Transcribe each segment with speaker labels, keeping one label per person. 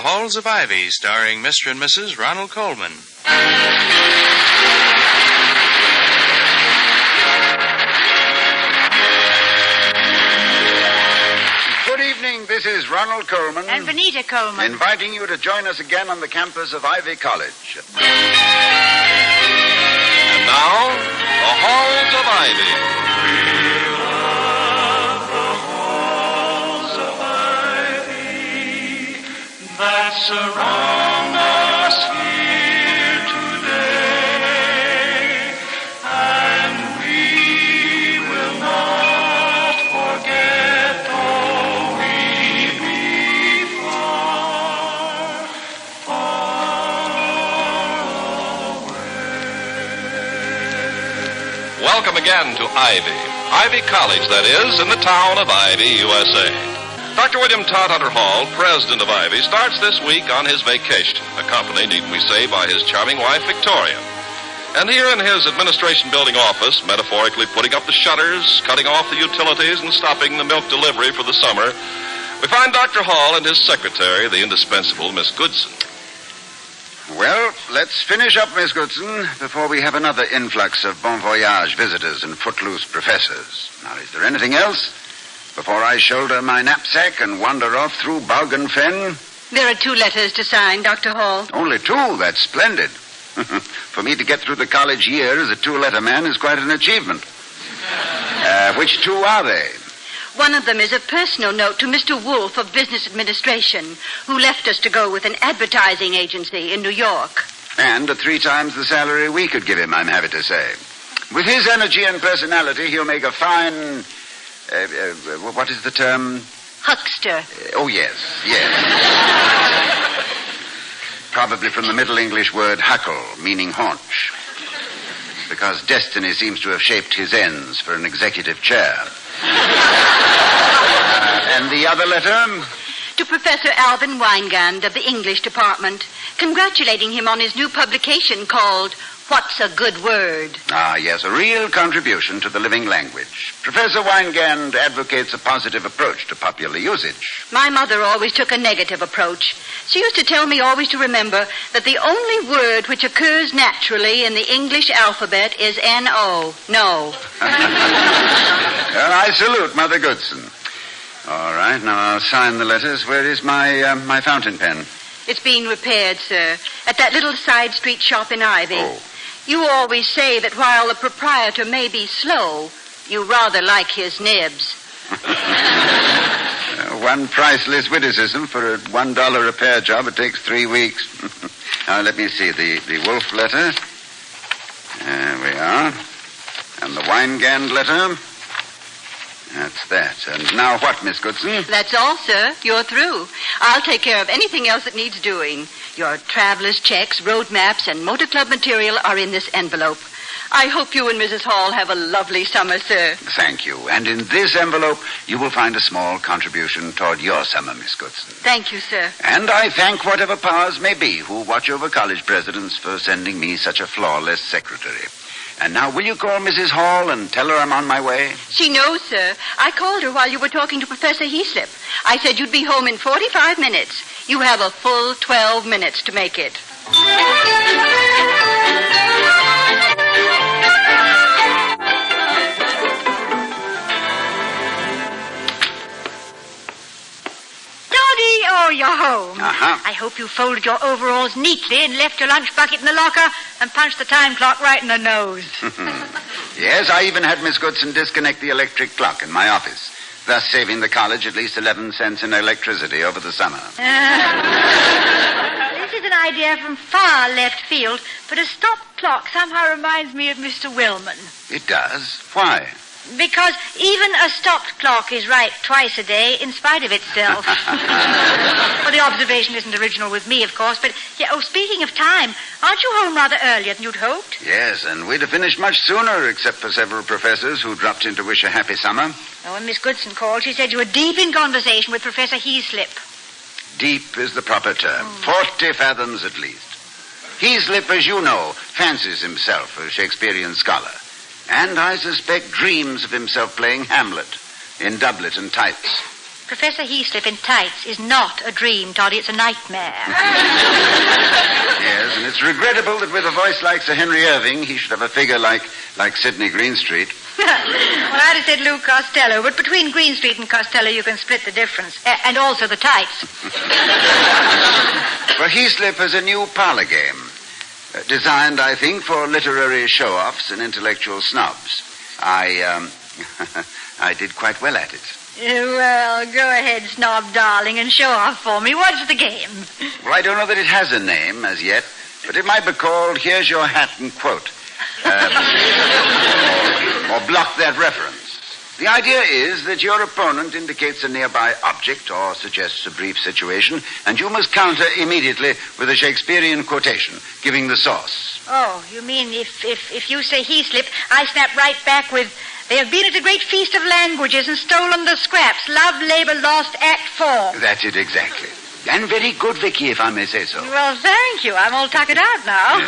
Speaker 1: Halls of Ivy, starring Mr. and Mrs. Ronald Colman.
Speaker 2: Good evening, this is Ronald Colman.
Speaker 3: And Benita Colman.
Speaker 2: Inviting you to join us again on the campus of Ivy College.
Speaker 4: And now, the Halls of Ivy.
Speaker 5: That surround us here today, and we will not forget, though we be far, far away.
Speaker 4: Welcome again to Ivy. Ivy College, that is, in the town of Ivy, USA. Dr. William Todhunter Hall, president of Ivy, starts this week on his vacation, accompanied, need we say, by his charming wife, Victoria. And here in his administration building office, metaphorically putting up the shutters, cutting off the utilities, and stopping the milk delivery for the summer, we find Dr. Hall and his secretary, the indispensable Miss Goodson.
Speaker 2: Well, let's finish up, Miss Goodson, before we have another influx of bon voyage visitors and footloose professors. Now, is there anything else? Before I shoulder my knapsack and wander off through bog and fen?
Speaker 3: There are 2 letters to sign, Dr. Hall.
Speaker 2: Only 2? That's splendid. For me to get through the college year as a 2-letter man is quite an achievement. Which 2 are they?
Speaker 3: One of them is a personal note to Mr. Wolfe of Business Administration, who left us to go with an advertising agency in New York.
Speaker 2: And at 3 times the salary we could give him, I'm happy to say. With his energy and personality, he'll make a fine... what is the term?
Speaker 3: Huckster.
Speaker 2: Oh, yes. Probably from the Middle English word huckle, meaning haunch. Because destiny seems to have shaped his ends for an executive chair. And the other letter?
Speaker 3: To Professor Alvin Weingand of the English Department, congratulating him on his new publication called What's a Good Word?
Speaker 2: Ah, yes, a real contribution to the living language. Professor Weingand advocates a positive approach to popular usage.
Speaker 3: My mother always took a negative approach. She used to tell me always to remember that the only word which occurs naturally in the English alphabet is N-O, no.
Speaker 2: Well, I salute Mother Goodson. All right, now I'll sign the letters. Where is my fountain pen?
Speaker 3: It's being repaired, sir, at that little side street shop in Ivy.
Speaker 2: Oh.
Speaker 3: You always say that while the proprietor may be slow, you rather like his nibs.
Speaker 2: One priceless witticism for a $1 repair job. It takes 3 weeks. Now, let me see. The Wolf letter. There we are. And the Weingand letter. That's that. And now what, Miss Goodson?
Speaker 3: That's all, sir. You're through. I'll take care of anything else that needs doing. Your traveler's checks, road maps, and motor club material are in this envelope. I hope you and Mrs. Hall have a lovely summer, sir.
Speaker 2: Thank you. And in this envelope, you will find a small contribution toward your summer, Miss Goodson.
Speaker 3: Thank you, sir.
Speaker 2: And I thank whatever powers may be who watch over college presidents for sending me such a flawless secretary. And now, will you call Mrs. Hall and tell her I'm on my way?
Speaker 3: She knows, sir. I called her while you were talking to Professor Heaslip. I said you'd be home in 45 minutes. You have a full 12 minutes to make it.
Speaker 6: Oh, you're home.
Speaker 2: Uh-huh.
Speaker 6: I hope you folded your overalls neatly and left your lunch bucket in the locker and punched the time clock right in the nose.
Speaker 2: Yes, I even had Miss Goodson disconnect the electric clock in my office, thus saving the college at least 11 cents in electricity over the summer.
Speaker 6: This is an idea from far left field, but a stop clock somehow reminds me of Mr. Willman.
Speaker 2: It does? Why?
Speaker 6: Because even a stopped clock is right twice a day in spite of itself. Well, the observation isn't original with me, of course, but, speaking of time, aren't you home rather earlier than you'd hoped?
Speaker 2: Yes, and we'd have finished much sooner, except for several professors who dropped in to wish a happy summer.
Speaker 6: Oh, when Miss Goodson called, she said you were deep in conversation with Professor Heaslip.
Speaker 2: Deep is the proper term. 40 fathoms at least. Heaslip, as you know, fancies himself a Shakespearean scholar. And I suspect dreams of himself playing Hamlet in doublet and tights.
Speaker 6: Professor Heaslip in tights is not a dream, Toddy. It's a nightmare.
Speaker 2: Yes, and it's regrettable that with a voice like Sir Henry Irving, he should have a figure like Sidney Greenstreet.
Speaker 6: Well, I'd have said Lou Costello, but between Greenstreet and Costello, you can split the difference. And also the tights.
Speaker 2: Well, Heaslip has a new parlor game. Designed, I think, for literary show-offs and intellectual snobs. I did quite well at it.
Speaker 6: Well, go ahead, snob darling, and show off for me. What's the game?
Speaker 2: Well, I don't know that it has a name as yet, but it might be called Here's Your Hat and Quote. Or Block That Reference. The idea is that your opponent indicates a nearby object or suggests a brief situation, and you must counter immediately with a Shakespearean quotation, giving the source.
Speaker 6: Oh, you mean if you say Heaslip, I snap right back with, they have been at a great feast of languages and stolen the scraps. Love, labor, lost, Act 4.
Speaker 2: That's it exactly. And very good, Vicky, if I may say so.
Speaker 6: Well, thank you. I'm all tuckered out now.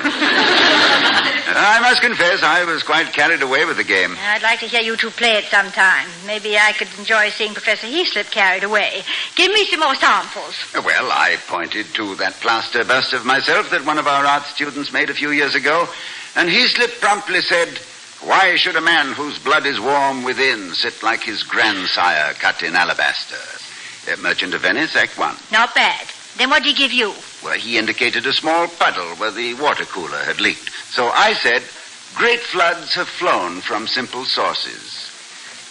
Speaker 2: I must confess I was quite carried away with the game.
Speaker 6: I'd like to hear you two play it sometime. Maybe I could enjoy seeing Professor Heaslip carried away. Give me some more samples.
Speaker 2: Well, I pointed to that plaster bust of myself that one of our art students made a few years ago, and Heaslip promptly said, "Why should a man whose blood is warm within sit like his grandsire cut in alabaster?" Merchant of Venice, Act 1.
Speaker 6: Not bad. Then what did he give you?
Speaker 2: Well, he indicated a small puddle where the water cooler had leaked. So I said, "Great floods have flown from simple sources.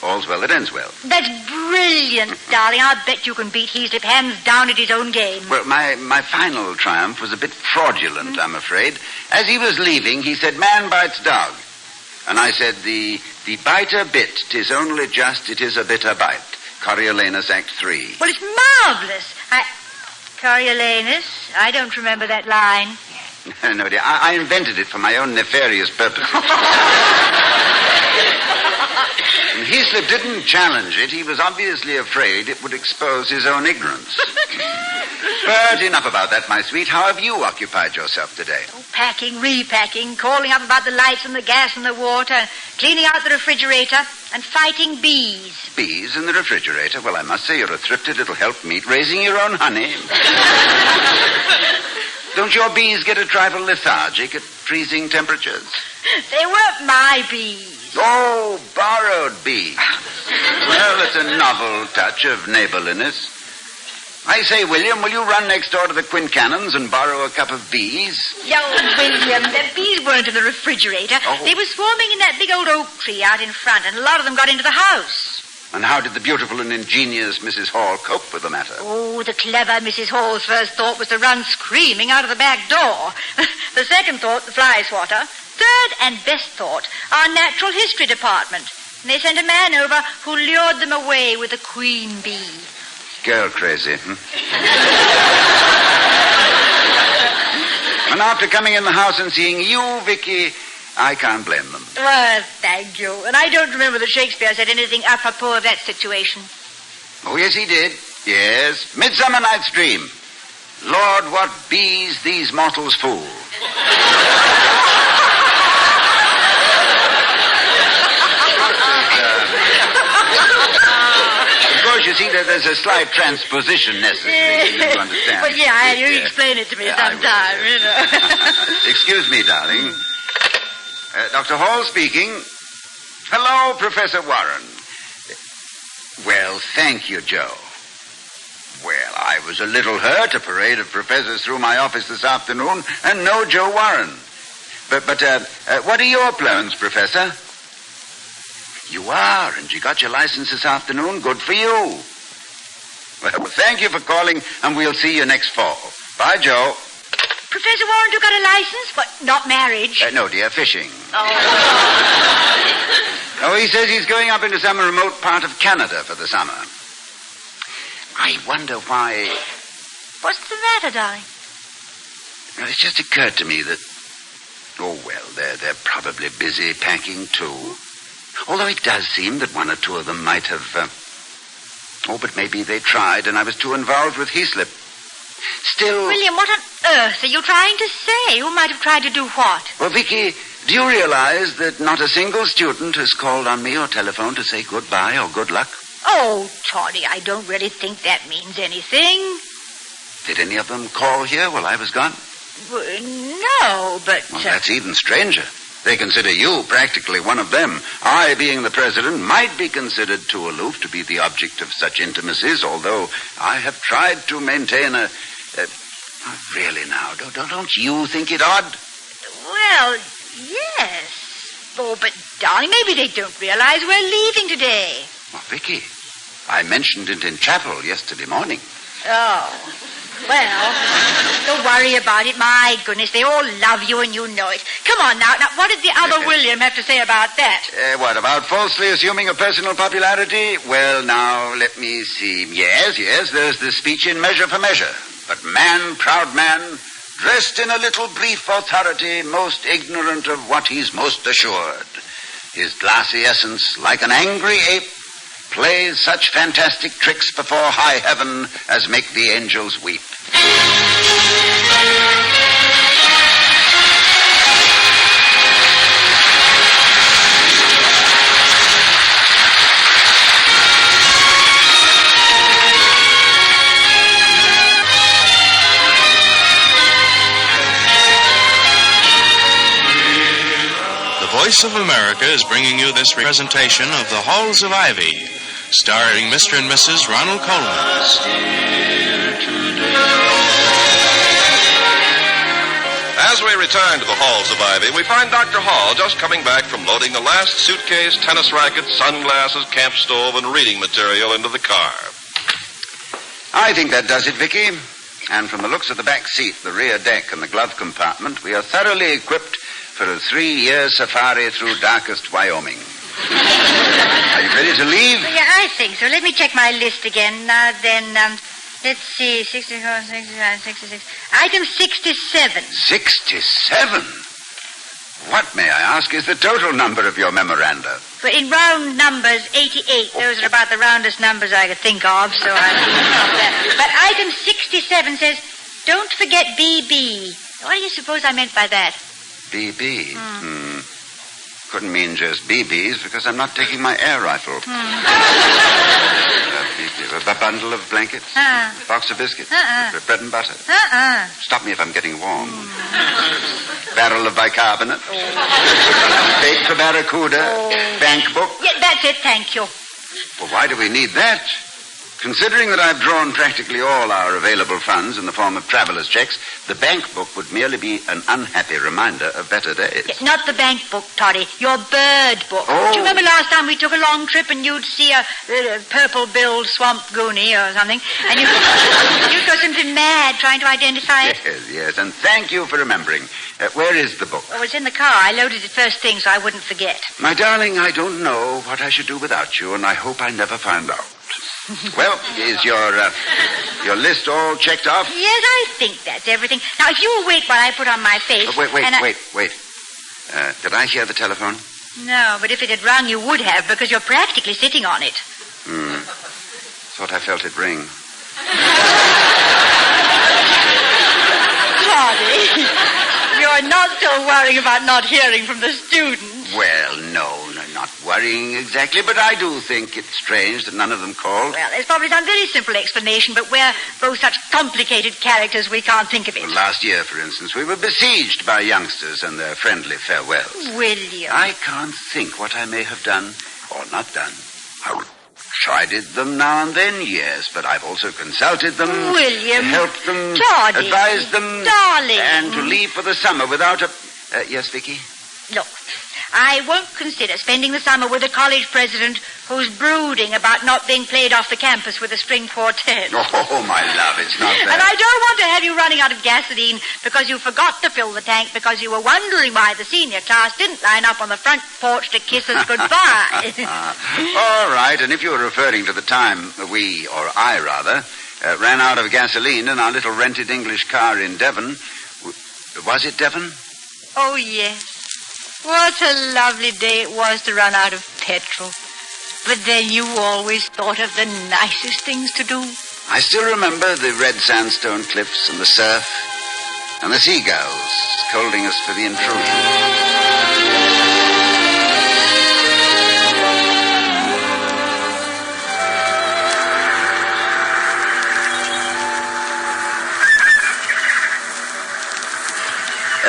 Speaker 2: All's well that ends well."
Speaker 6: That's brilliant, darling. I'll bet you can beat Heaslip hands down at his own game.
Speaker 2: Well, my final triumph was a bit fraudulent, I'm afraid. As he was leaving, he said, "Man bites dog." And I said, the biter bit, 'tis only just, it is a bitter bite. Coriolanus, Act 3.
Speaker 6: Well, it's marvelous. Coriolanus? I don't remember that line.
Speaker 2: No, dear, I invented it for my own nefarious purposes. And Heaslip didn't challenge it. He was obviously afraid it would expose his own ignorance. But enough about that, my sweet. How have you occupied yourself today?
Speaker 6: Oh, packing, repacking, calling up about the lights and the gas and the water, cleaning out the refrigerator, and fighting bees.
Speaker 2: Bees in the refrigerator? Well, I must say you're a thrifty little helpmeet, raising your own honey. Don't your bees get a trifle lethargic at freezing temperatures?
Speaker 6: They weren't my bees.
Speaker 2: Oh, borrowed bees. Well, it's a novel touch of neighborliness. I say, William, will you run next door to the Quincanons and borrow a cup of bees?
Speaker 6: Yo, William, the bees weren't in the refrigerator.
Speaker 2: Oh.
Speaker 6: They were swarming in that big old oak tree out in front, and a lot of them got into the house.
Speaker 2: And how did the beautiful and ingenious Mrs. Hall cope with the matter?
Speaker 6: Oh, the clever Mrs. Hall's first thought was to run screaming out of the back door. The second thought, the fly swatter. Third and best thought, our natural history department. And they sent a man over who lured them away with a queen bee.
Speaker 2: Girl crazy, And after coming in the house and seeing you, Vicky, I can't blame them.
Speaker 6: Well, thank you. And I don't remember that Shakespeare said anything apropos of that situation.
Speaker 2: Oh, yes, he did. Yes. Midsummer Night's Dream. Lord, what bees these mortals fool. Of course, you see that there's a slight transposition necessary to understand.
Speaker 6: But yeah, you explain it to me sometime, you know.
Speaker 2: Excuse me, darling. Dr. Hall speaking. Hello, Professor Warren. Well, thank you, Joe. Well, I was a little hurt. A parade of professors through my office this afternoon, and no Joe Warren. But what are your plans, Professor? You are, and you got your license this afternoon. Good for you. Well, thank you for calling, and we'll see you next fall. Bye, Joe.
Speaker 6: Professor Warren, you got a license, but not marriage.
Speaker 2: No, dear, fishing.
Speaker 6: Oh.
Speaker 2: Oh, he says he's going up into some remote part of Canada for the summer. I wonder why...
Speaker 6: What's the matter, darling?
Speaker 2: Well, it's just occurred to me that... Oh, well, they're probably busy packing, too. Although it does seem that one or two of them might have... Oh, but maybe they tried, and I was too involved with Heaslip. Still...
Speaker 6: William, what on earth are you trying to say? Who might have tried to do what?
Speaker 2: Well, Vicky, do you realize that not a single student has called on me or telephoned to say goodbye or good luck?
Speaker 6: Oh, Toddy, I don't really think that means anything.
Speaker 2: Did any of them call here while I was gone?
Speaker 6: No, but...
Speaker 2: Well, that's even stranger. They consider you practically one of them. I, being the president, might be considered too aloof to be the object of such intimacies, although I have tried to maintain a really now, don't you think it odd?
Speaker 6: Well, yes. Oh, but, darling, maybe they don't realize we're leaving today.
Speaker 2: Well, Vicky, I mentioned it in chapel yesterday morning.
Speaker 6: Oh. Well, don't worry about it. My goodness, they all love you and you know it. Come on now. Now, what did the other William have to say about that?
Speaker 2: What, about falsely assuming a personal popularity? Well, now, let me see. Yes, there's the speech in Measure for Measure. But man, proud man, dressed in a little brief authority, most ignorant of what he's most assured. His glassy essence, like an angry ape, plays such fantastic tricks before high heaven as make the angels weep.
Speaker 1: The Voice of America is bringing you this presentation of The Halls of Ivy, starring Mr. and Mrs. Ronald Coleman.
Speaker 4: As we return to the halls of Ivy, we find Dr. Hall just coming back from loading the last suitcase, tennis rackets, sunglasses, camp stove, and reading material into the car.
Speaker 2: I think that does it, Vicky. And from the looks of the back seat, the rear deck, and the glove compartment, we are thoroughly equipped for a 3-year safari through darkest Wyoming. Are you ready to leave?
Speaker 6: Yeah, I think so. Let me check my list again. Now then, let's see, 64, 65, 66. Item 67.
Speaker 2: 67? What, may I ask, is the total number of your memoranda?
Speaker 6: But in round numbers, 88. Those are about the roundest numbers I could think of, so I... But item 67 says, don't forget BB. What do you suppose I meant by that?
Speaker 2: BB? Couldn't mean just BBs, because I'm not taking my air rifle. A bundle of blankets? Box of biscuits? Bread and butter? Stop me if I'm getting warm. Barrel of bicarbonate? Bait for barracuda? Bank book?
Speaker 6: Yeah, that's it, thank you.
Speaker 2: Well, why do we need that? Considering that I've drawn practically all our available funds in the form of traveler's checks, the bank book would merely be an unhappy reminder of better days.
Speaker 6: Yeah, not the bank book, Toddy. Your bird book.
Speaker 2: Oh.
Speaker 6: Do you remember last time we took a long trip and you'd see a purple-billed swamp goonie or something? And you'd go simply mad trying to identify it?
Speaker 2: Yes, and thank you for remembering. Where is the book?
Speaker 6: Oh, it's in the car. I loaded it first thing so I wouldn't forget.
Speaker 2: My darling, I don't know what I should do without you, and I hope I never find out. Well, is your list all checked off?
Speaker 6: Yes, I think that's everything. Now, if you will wait while I put on my face...
Speaker 2: Wait. Did I hear the telephone?
Speaker 6: No, but if it had rung, you would have, because you're practically sitting on it.
Speaker 2: Thought I felt it ring.
Speaker 6: Toddy, you're not so worrying about not hearing from the students.
Speaker 2: Well, no, not worrying exactly, but I do think it's strange that none of them called.
Speaker 6: Well, there's probably some very simple explanation, but we're both such complicated characters we can't think of it.
Speaker 2: Well, last year, for instance, we were besieged by youngsters and their friendly farewells.
Speaker 6: William.
Speaker 2: I can't think what I may have done or not done. I chided them now and then, yes, but I've also consulted them.
Speaker 6: William.
Speaker 2: Helped them.
Speaker 6: Toddy.
Speaker 2: Advised them.
Speaker 6: Darling.
Speaker 2: And to leave for the summer without a... yes, Vicky?
Speaker 6: Look, I won't consider spending the summer with a college president who's brooding about not being played off the campus with a string quartet.
Speaker 2: Oh, my love, it's not that.
Speaker 6: And I don't want to have you running out of gasoline because you forgot to fill the tank because you were wondering why the senior class didn't line up on the front porch to kiss us goodbye.
Speaker 2: All right, and if you're referring to the time we, or I rather, ran out of gasoline in our little rented English car in Devon, was it Devon?
Speaker 6: Oh, yes. What a lovely day it was to run out of petrol. But then you always thought of the nicest things to do.
Speaker 2: I still remember the red sandstone cliffs and the surf and the seagulls scolding us for the intrusion.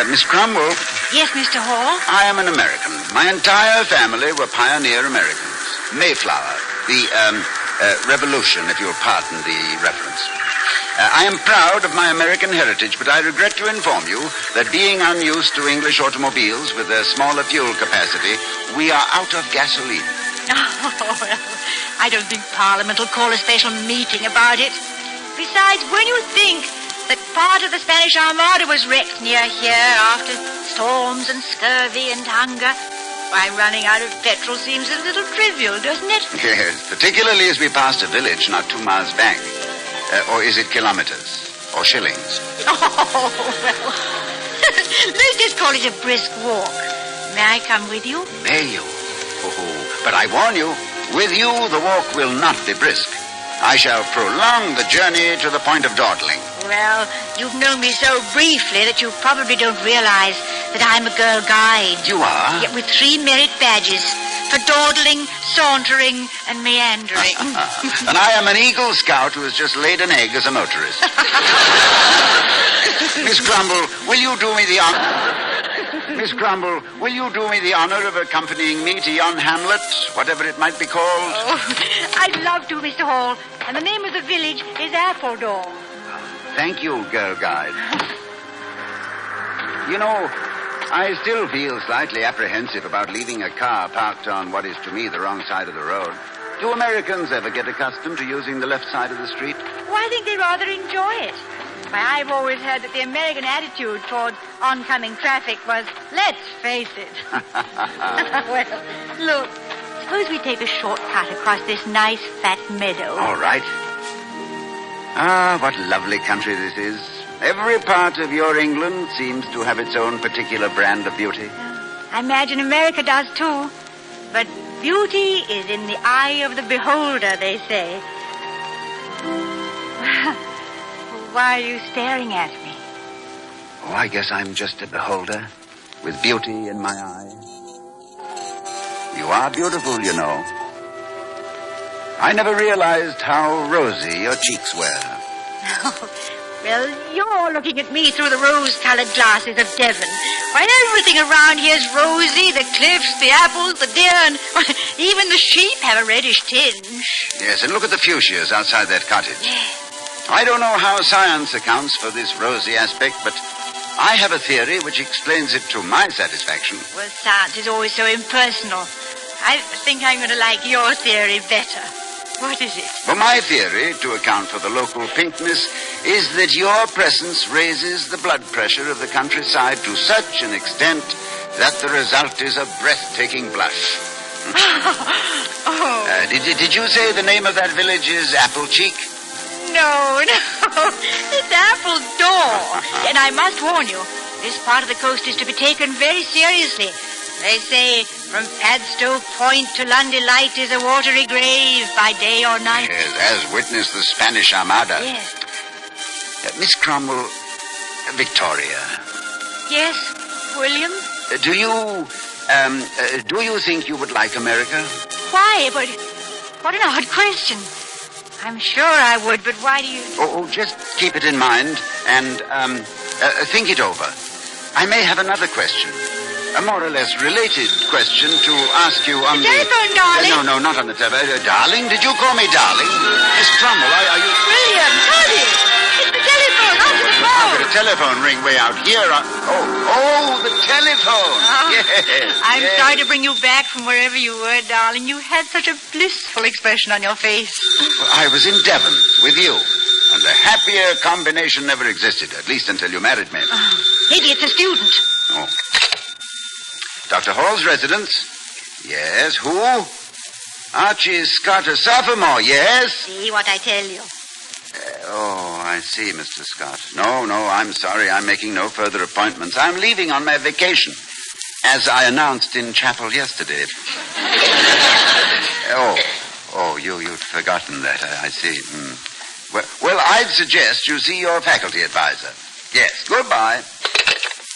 Speaker 2: Miss Cromwell,
Speaker 6: Yes, Mr. Hall?
Speaker 2: I am an American. My entire family were pioneer Americans. Mayflower, the revolution, if you'll pardon the reference. I am proud of my American heritage, but I regret to inform you that being unused to English automobiles with a smaller fuel capacity, we are out of gasoline.
Speaker 6: Oh, well, I don't think Parliament will call a special meeting about it. Besides, when you think that part of the Spanish Armada was wrecked near here after storms and scurvy and hunger, why, running out of petrol seems a little trivial, doesn't it?
Speaker 2: Yes, particularly as we passed a village not 2 miles back. Or is it kilometers? Or shillings?
Speaker 6: Oh, well, let's just call it a brisk walk. May I come with you?
Speaker 2: May you? Oh, but I warn you, with you the walk will not be brisk. I shall prolong the journey to the point of dawdling.
Speaker 6: Well, you've known me so briefly that you probably don't realize that I'm a girl guide.
Speaker 2: You are?
Speaker 6: Yet with 3 merit badges for dawdling, sauntering, and meandering.
Speaker 2: And I am an Eagle Scout who has just laid an egg as a motorist. Miss Crumble, will you do me the honor? Miss Crumble, will you do me the honor of accompanying me to yon hamlet, whatever it might be called?
Speaker 6: Oh, I'd love to, Mr. Hall. And the name of the village is Appledore.
Speaker 2: Thank you, girl guide. You know, I still feel slightly apprehensive about leaving a car parked on what is to me the wrong side of the road. Do Americans ever get accustomed to using the left side of the street?
Speaker 6: Well, I think they rather enjoy it. Why, I've always heard that the American attitude toward oncoming traffic was, let's face it. Well, look, suppose we take a shortcut across this nice fat meadow.
Speaker 2: All right. Ah, what lovely country this is. Every part of your England seems to have its own particular brand of beauty.
Speaker 6: I imagine America does, too. But beauty is in the eye of the beholder, they say. Why are you staring at me?
Speaker 2: Oh, I guess I'm just a beholder with beauty in my eye. You are beautiful, you know. I never realized how rosy your cheeks were.
Speaker 6: Well, you're looking at me through the rose-colored glasses of Devon. Why, everything around here is rosy. The cliffs, the apples, the deer, and even the sheep have a reddish tinge.
Speaker 2: Yes, and look at the fuchsias outside that cottage. I don't know how science accounts for this rosy aspect, but I have a theory which explains it to my satisfaction.
Speaker 6: Well, science is always so impersonal. I think I'm going to like your theory better. What is it?
Speaker 2: Well, my theory, to account for the local pinkness, is that your presence raises the blood pressure of the countryside to such an extent that the result is a breathtaking blush. Did you say the name of that village is Applecheek?
Speaker 6: No. It's Appledore. And I must warn you, this part of the coast is to be taken very seriously. They say from Padstow Point to Lundy Light is a watery grave by day or night.
Speaker 2: Yes, as witness the Spanish Armada.
Speaker 6: Yes.
Speaker 2: Miss Cromwell, Victoria.
Speaker 6: Yes, William?
Speaker 2: Do you think you would like America?
Speaker 6: Why? But what an odd question. I'm sure I would, but why do you...
Speaker 2: Oh, just keep it in mind and think it over. I may have another question. A more or less related question to ask you on
Speaker 6: the telephone, darling.
Speaker 2: No, not on the telephone. Darling? Did you call me darling? Miss Cromwell, are you...
Speaker 6: William, honey! It's the telephone! Answer the phone!
Speaker 2: I've got a telephone ring way out here. The telephone! Yes.
Speaker 6: I'm sorry to bring you back from wherever you were, darling. You had such a blissful expression on your face.
Speaker 2: Well, I was in Devon with you. And a happier combination never existed, at least until you married me.
Speaker 6: Maybe it's a student.
Speaker 2: Oh. Dr. Hall's residence? Yes. Who? Archie Scott, a sophomore, yes?
Speaker 6: See what I tell you.
Speaker 2: I see, Mr. Scott. No, I'm sorry. I'm making no further appointments. I'm leaving on my vacation, as I announced in chapel yesterday. You'd forgotten that. I see. Well, I'd suggest you see your faculty advisor. Yes, goodbye.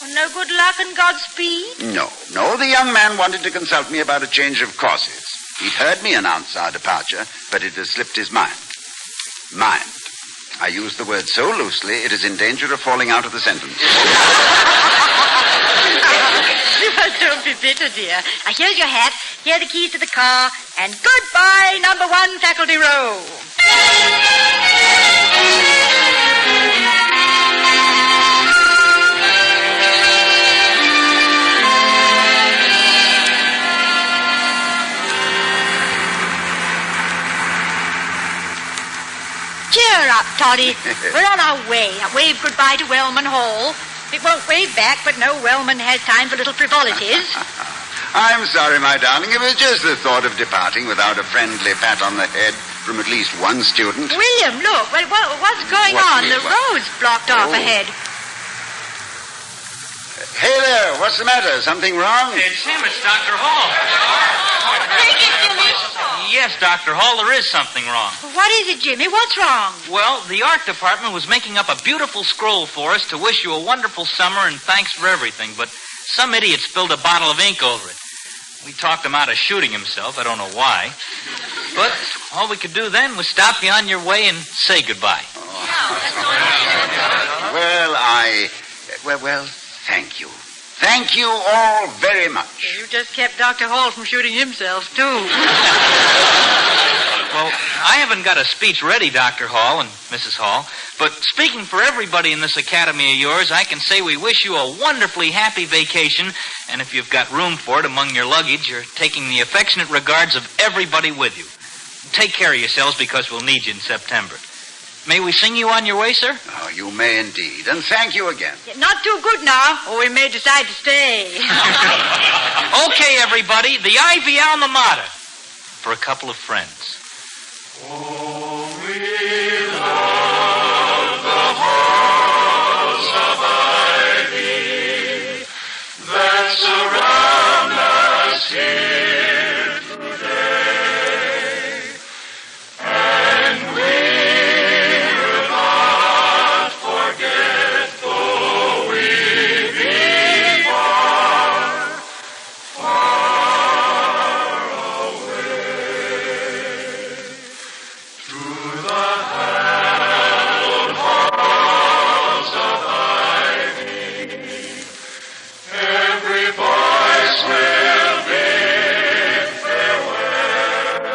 Speaker 6: Well, no good luck and Godspeed?
Speaker 2: No. The young man wanted to consult me about a change of courses. He'd heard me announce our departure, but it has slipped his mind. I use the word so loosely, it is in danger of falling out of the sentence.
Speaker 6: Don't be bitter, dear. Now, here's your hat, here are the keys to the car, and goodbye, number 1 faculty row. Cheer up, Toddy. We're on our way. Now, wave goodbye to Wellman Hall. It won't wave back, but no Wellman has time for little frivolities.
Speaker 2: I'm sorry, my darling. It was just the thought of departing without a friendly pat on the head from at least one student.
Speaker 6: William, look. What's going
Speaker 2: What
Speaker 6: on?
Speaker 2: is
Speaker 6: The
Speaker 2: what?
Speaker 6: road's blocked off ahead.
Speaker 2: Hey there, what's the matter? Something wrong?
Speaker 7: It's him. It's Dr. Hall.
Speaker 6: Take it, Jimmy.
Speaker 7: Yes, Dr. Hall, there is something wrong.
Speaker 6: What is it, Jimmy? What's wrong?
Speaker 7: Well, the art department was making up a beautiful scroll for us to wish you a wonderful summer and thanks for everything, but some idiot spilled a bottle of ink over it. We talked him out of shooting himself. I don't know why. But all we could do then was stop you on your way and say goodbye.
Speaker 2: Well, thank you. Thank you all very much.
Speaker 6: You just kept Dr. Hall from shooting himself, too.
Speaker 7: Well, I haven't got a speech ready, Dr. Hall and Mrs. Hall, but speaking for everybody in this academy of yours, I can say we wish you a wonderfully happy vacation, and if you've got room for it among your luggage, you're taking the affectionate regards of everybody with you. Take care of yourselves because we'll need you in September. May we sing you on your way, sir?
Speaker 2: Oh, you may indeed, and thank you again.
Speaker 6: Not too good now, or we may decide to stay.
Speaker 7: Okay, everybody, the Ivy alma mater for a couple of friends.
Speaker 5: Surround us here today, and we will not forget, though we be far, far away, through the hallowed halls of ivy. Every voice will bid farewell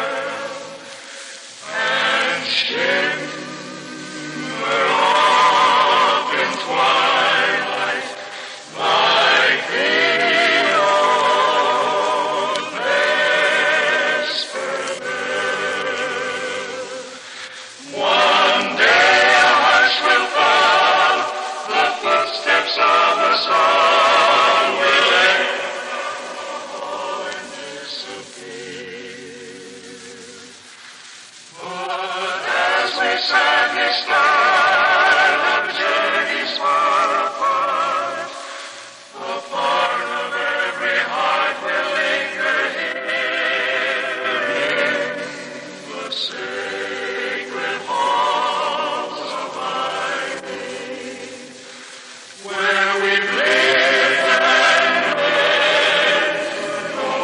Speaker 5: and shimmer off in twilight like the old vesper bell. One day a hush will fall, the footsteps of us all. Sadly start on journeys far apart. The part of every heart will linger here in the sacred halls of ivy, where we've lived and read to know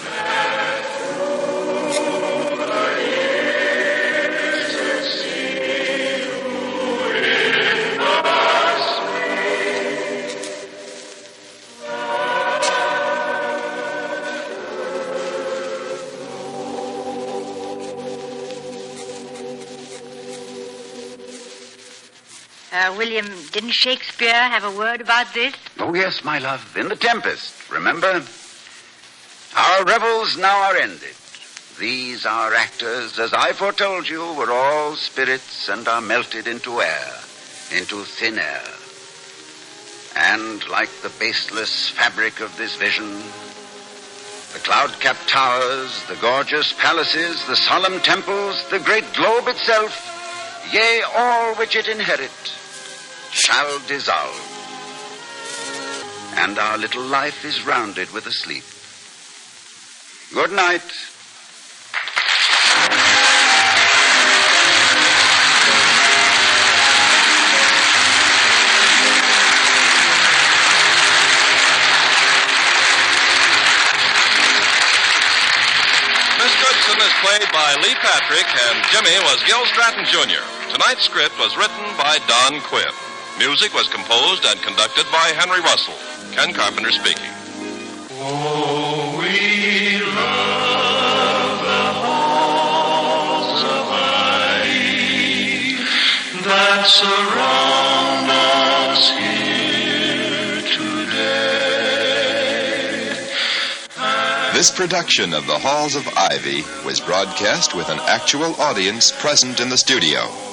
Speaker 5: that through the years it seemed in the
Speaker 6: William, didn't Shakespeare have a word about this?
Speaker 2: Oh, yes, my love, in The Tempest, remember? Our revels now are ended. These, our actors, as I foretold you, were all spirits and are melted into air, into thin air. And like the baseless fabric of this vision, the cloud-capped towers, the gorgeous palaces, the solemn temples, the great globe itself, yea, all which it inherit, shall dissolve. And our little life is rounded with a sleep. Good night.
Speaker 4: Miss Goodson is playing played by Lee Patrick, and Jimmy was Gil Stratton Jr. Tonight's script was written by Don Quinn. Music was composed and conducted by Henry Russell. Ken Carpenter speaking.
Speaker 5: Oh, we love the halls of ivy that surround us here today.
Speaker 8: This production of the Halls of Ivy was broadcast with an actual audience present in the studio.